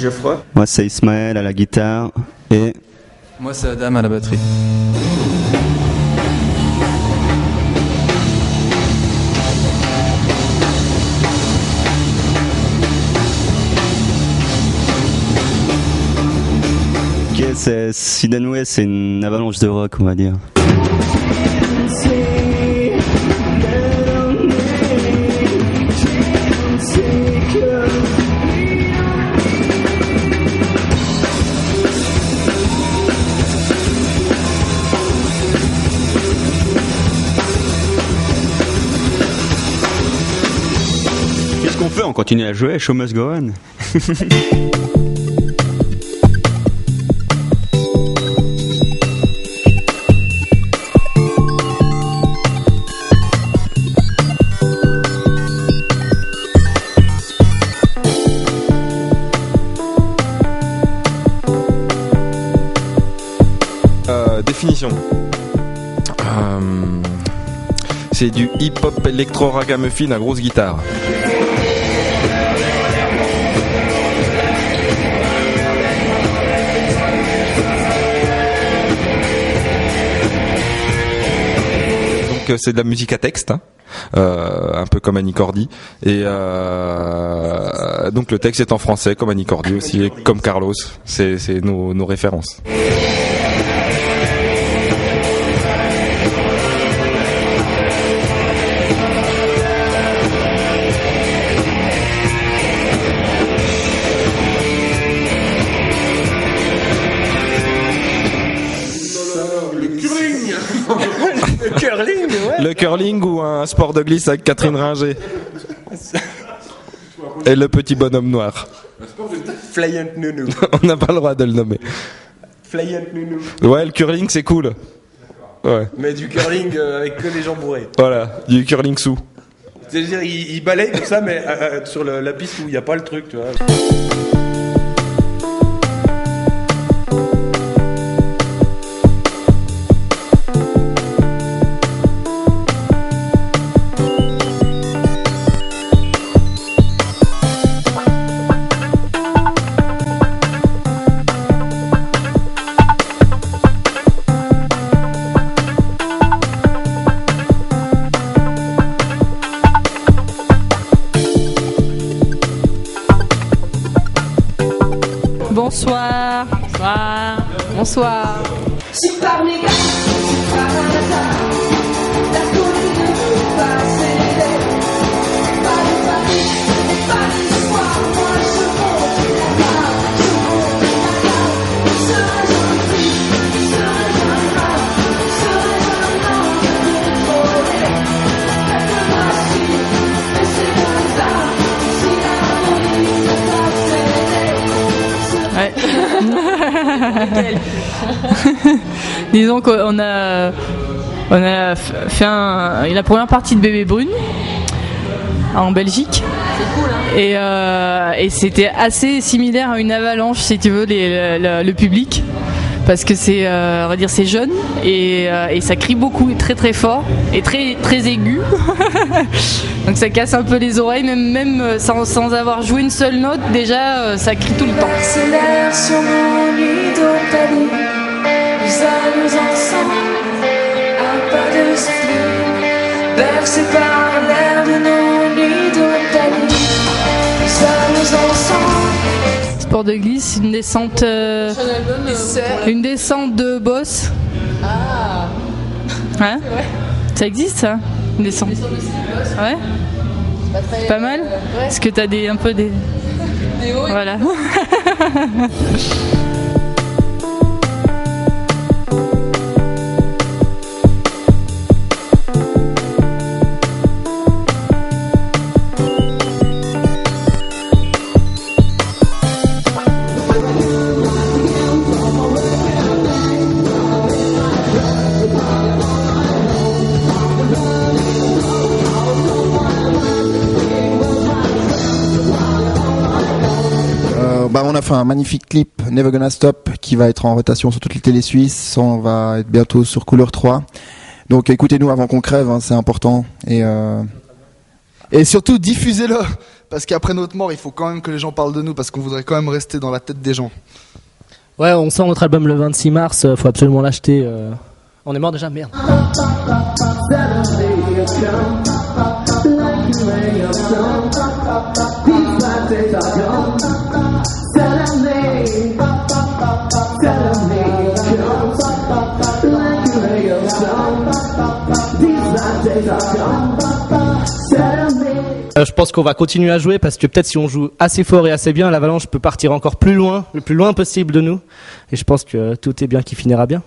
Geoffroy. Moi c'est Ismaël à la guitare et... Moi c'est Adam à la batterie. Ok, c'est Sidenway, c'est une avalanche de rock on va dire. Qu'est-ce qu'on fait? On continue à jouer, Show Must Go On. Définition. C'est du hip-hop électro-ragamuffin à grosse guitare. Donc c'est de la musique à texte, hein. Un peu comme Annie Cordy. Et donc le texte est en français comme Annie Cordy aussi, et comme Carlos. C'est nos références. Le curling ou un sport de glisse avec Catherine Ringer. Et le petit bonhomme noir. Flyant Nounou. On n'a pas le droit de le nommer. Flyant Nounou. Ouais, le curling c'est cool. Ouais. Mais du curling avec que des gens bourrés. Voilà, du curling sous. C'est-à-dire, il balaye comme ça, mais sur la piste où il n'y a pas le truc, tu vois. Bonsoir. Bonsoir. Bonsoir. Super méga, super hasard. La commune de nous va s'élever. Pas de Paris, pas d'espoir. Moi je monte la barre, je monte la barre. Serais-je un prix, serais-je un rare, serais-je un ange contrôlé. Faites ma suite, et c'est le hasard. Si l'harmonie ne t'a Ouais. Disons qu'on a fait la première partie de Bébé Brune en Belgique. C'est cool, hein. Et c'était assez similaire à une avalanche, si tu veux, le public. Parce que c'est, on va dire, c'est jeune et ça crie beaucoup, très très fort et très très aigu. Donc ça casse un peu les oreilles, même sans avoir joué une seule note, déjà ça crie tout le temps. Accélère sur mon lit d'Otalie, nous allons ensemble, un pas de spleen, bercés par l'air de nos lits d'Otalie, nous allons ensemble. Sport de glisse, une descente, une descente de boss. Ah. Hein? Ouais. Ça existe ça? Une descente. Ouais. C'est pas mal. Ouais. Est-ce que t'as un peu des hauts. Voilà. On a fait un magnifique clip, Never Gonna Stop, qui va être en rotation sur toutes les télés suisses. On va être bientôt sur Couleur 3. Donc écoutez-nous avant qu'on crève, hein, c'est important. Et surtout diffusez-le, Parce qu'après notre mort, il faut quand même que les gens parlent de nous, parce qu'on voudrait quand même rester dans la tête des gens. Ouais, on sort notre album le 26 mars, faut absolument l'acheter. On est mort déjà, merde. Je pense qu'on va continuer à jouer parce que peut-être si on joue assez fort et assez bien, l'Avalanche peut partir encore plus loin, le plus loin possible de nous. Et je pense que tout est bien qui finira bien.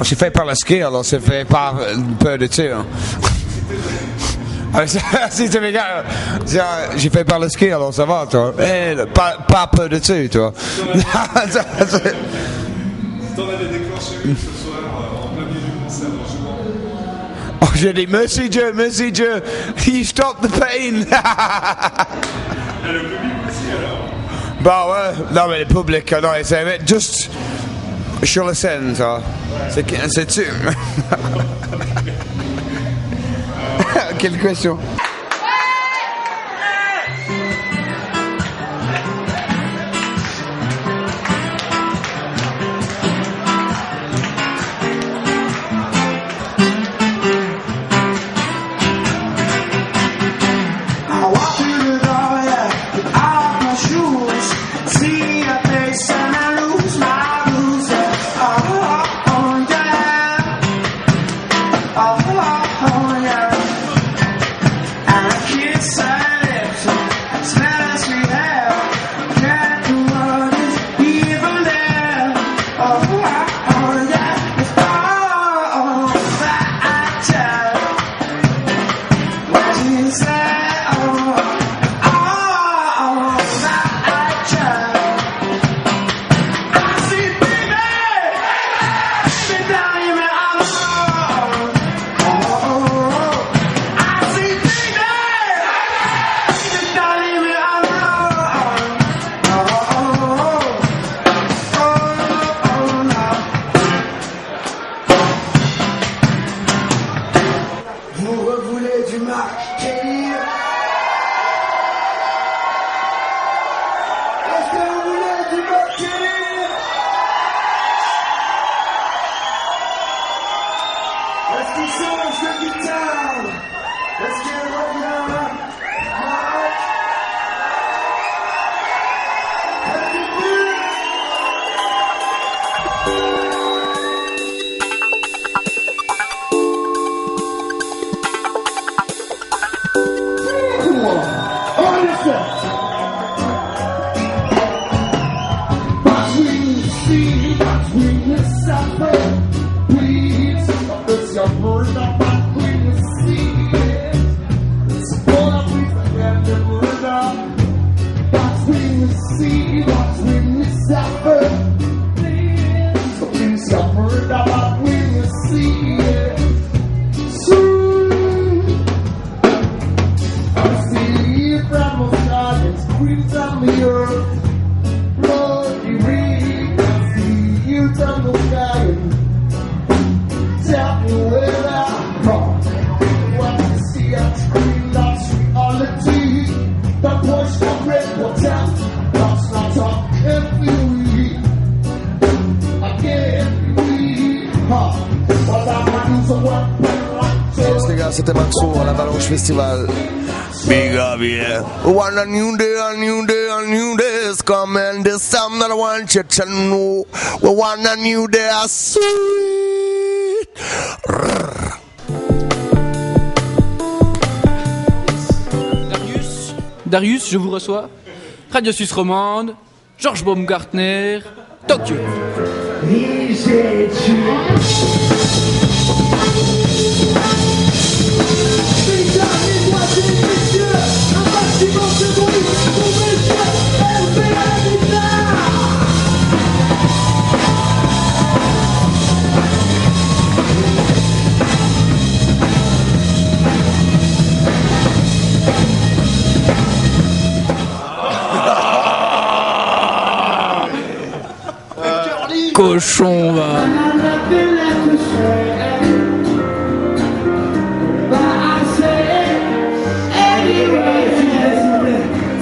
C'est fait par le ski, alors c'est fait par peur de tuer. Si tu regardes, j'ai fait par le ski, alors ça va, toi. Pas peur de tuer, toi. Si t'en avais déclenché une ce soir en plein milieu du concert en jouant. Oh, j'ai dit merci Dieu, you stop the pain. Et le public aussi alors. Bah ouais, non mais le public, non, c'est juste sur la scène, ça. C'est tu. Quelle question? c'était Maxo à l'Avalanche Festival. Big up, yeah. We want a new day, a new day, a new day is coming. This time that I want you to know. We want a new day, a sweet. Darius, je vous reçois. Radio Suisse Romande, Georges Baumgartner, Tokyo. Cochon, va.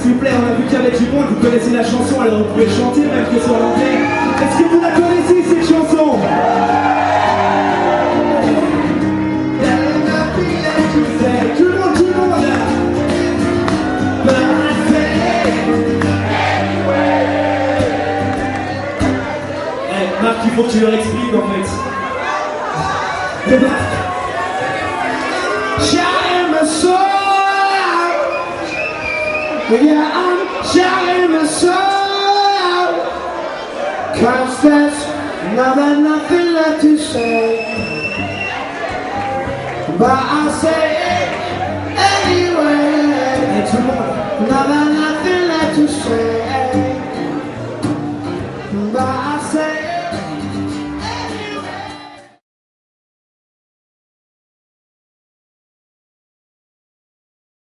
S'il vous plaît, on a vu qu'il y avait du monde, vous connaissez la chanson, alors vous pouvez chanter même que sur l'anglais. Est-ce que vous la connaissez cette chanson? Tout le monde, tout le monde. Marc, il faut que tu leur expliques en fait. Shine my soul. Yeah, I'm shining my soul. 'Cause there's nothing left to say. But I say